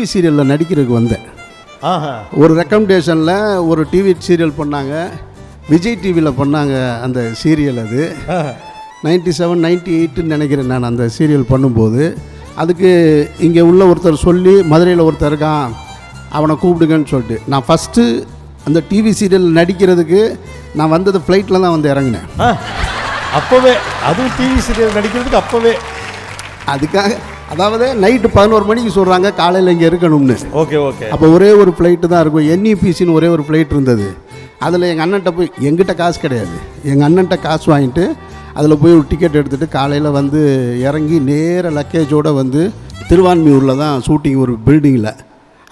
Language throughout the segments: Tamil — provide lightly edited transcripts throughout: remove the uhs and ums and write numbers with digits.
டிவி சீரியலில் நடிக்கிறதுக்கு வந்தேன். ஒரு ரெக்கமெண்டேஷனில் ஒரு டிவி சீரியல் பண்ணாங்க, விஜய் டிவியில் பண்ணாங்க அந்த சீரியல். அது 97, 98ன்னு நினைக்கிறேன் நான் அந்த சீரியல் பண்ணும்போது. அதுக்கு இங்கே உள்ள ஒருத்தர் சொல்லி மதுரையில் ஒருத்தர் இருக்கான் அவனை கூப்பிடுங்கன்னு சொல்லிட்டு நான் ஃபஸ்ட்டு அந்த டிவி சீரியல் நடிக்கிறதுக்கு நான் வந்தது ஃப்ளைட்டில் தான் வந்து இறங்கினேன். அப்போவே அதுவும் டிவி சீரியல் நடிக்கிறதுக்கு அப்போவே அதுக்காக, அதாவது நைட்டு 11 மணிக்கு சொல்கிறாங்க காலையில் இங்கே இருக்கணும்னு. Okay okay. அப்போ ஒரே ஒரு ஃப்ளைட்டு தான் இருக்கும், NEPCன்னு ஒரே ஒரு ஃப்ளைட் இருந்தது. அதில் எங்கள் அண்ணன்ட்ட போய், எங்கிட்ட காசு கிடையாது, எங்கள் அண்ணன்ட்ட காசு வாங்கிட்டு அதில் போய் ஒரு டிக்கெட் எடுத்துகிட்டு காலையில் வந்து இறங்கி நேர லக்கேஜோடு வந்து திருவான்மியூரில் தான் ஷூட்டிங் ஒரு பில்டிங்கில்.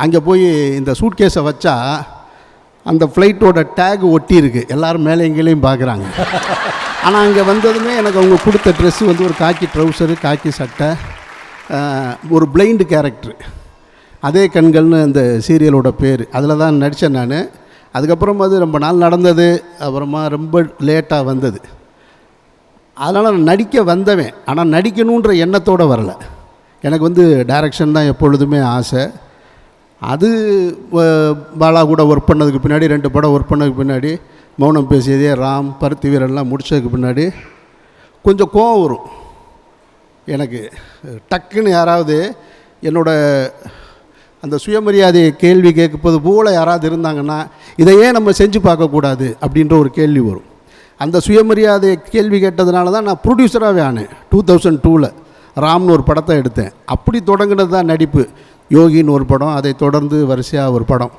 அங்கே போய் இந்த சூட்கேஸை வச்சா அந்த ஃப்ளைட்டோட டேக் ஒட்டி இருக்குது, எல்லோரும் மேலே எங்கேயும் பார்க்குறாங்க. ஆனால் அங்கே வந்ததுமே எனக்கு அவங்க கொடுத்த ட்ரெஸ்ஸு வந்து ஒரு காக்கி ட்ரௌசரு, காக்கி சட்டை, ஒரு பிளைண்டு கேரக்டரு, அதே கண்கள்னு அந்த சீரியலோட பேர். அதில் தான் நடித்தேன் நான். அதுக்கப்புறம் அது ரொம்ப நாள் நடந்தது, அப்புறமா ரொம்ப லேட்டாக வந்தது. அதனால் நான் நடிக்க வந்தவன், ஆனால் நடிக்கணுன்ற எண்ணத்தோடு வரலை. எனக்கு வந்து டைரக்ஷன் தான் எப்பொழுதுமே ஆசை. அது பாலா கூட ஒர்க் பண்ணதுக்கு பின்னாடி, 2 படம் ஒர்க் பண்ணதுக்கு பின்னாடி, மௌனம் பேசியதே, ராம், பருத்தி வீரன்லாம் முடித்ததுக்கு பின்னாடி கொஞ்சம் கோவம் வரும் எனக்கு. டக்குன்னு யாராவது என்னோட அந்த சுயமரியாதையை கேள்வி கேட்கும்போது போல் யாராவது இருந்தாங்கன்னா இதையே நம்ம செஞ்சு பார்க்கக்கூடாது அப்படின்ற ஒரு கேள்வி வரும். அந்த சுயமரியாதையை கேள்வி கேட்டதுனால தான் நான் ப்ரொடியூசராகவே ஆனேன். 2002ல் ராம்னு ஒரு படத்தை எடுத்தேன். அப்படி தொடங்கினது தான் நடிப்பு. யோகின்னு ஒரு படம், அதை தொடர்ந்து வரிசையாக ஒரு படம்.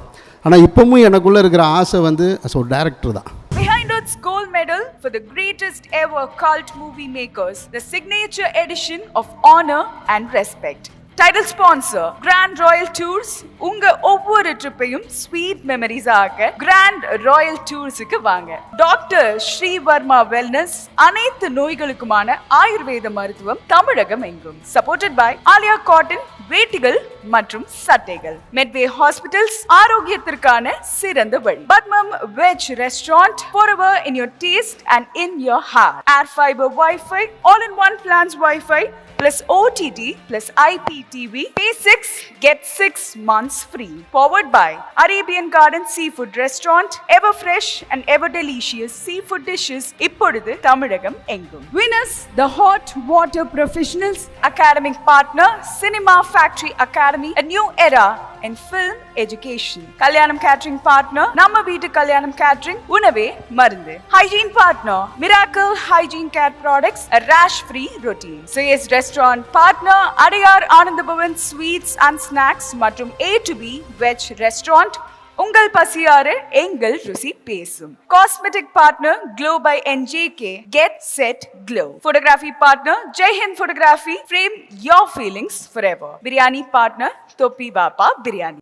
ஆனால் இப்போவும் எனக்குள்ளே இருக்கிற ஆசை வந்து ஒரு டைரக்டர் தான். Behind its gold medal for the greatest ever cult movie makers, the signature edition of honor and respect. Title sponsor Grand Royal Tours. உங்க ஒவ்வொரு ட்ரிப்பையும் ஸ்வீட் மெமரிஸ் ஆக்க Grand Royal Toursக்கு வாங்க. டாக்டர் ஸ்ரீவர்மா வெல்னஸ், அனைத்து நோய்களுக்குமான ஆயுர்வேத மருத்துவம் தமிழகம் எங்கும். சப்போர்ட்டட் பை ஆலியா காட்டன் வேட்டிகள் மற்றும் சட்டைகள். மெட்வே ஹாஸ்பிட்டல்ஸ், ஆரோக்கியத்திற்கான சிறந்த வழி. Padmam veg restaurant, forever in your taste and in your heart. Air fiber Wi-Fi, all-in-one plans Wi-Fi plus OTT plus IPTV. Pay 6, get 6 months free. Powered by Arabian Garden Seafood Restaurant, ever fresh and ever delicious seafood dishes. இப்பொழுது தமிழகம் எங்கும். Winners, the hot water professionals. Academic partner, Cinema Factory Academy, a new era in film education. Kalyanam Catering partner, நம்ம வீட்டு கல்யாணம் கேட்டரிங், உணவே மருந்து. Hygiene partner, Miracle Hygiene Care Products, a rash free routine. Sayes Restaurant partner, Adayar Anandabhavan Sweets and Snacks மற்றும் A to B Veg Restaurant. உங்கள் பசியாறு எங்கள் ருசி பேசும். Cosmetic partner Glow by NJK, Get Set Glow. Photography partner Jai Hind Photography, frame your feelings forever. Biryani partner Topi Bapa Biryani.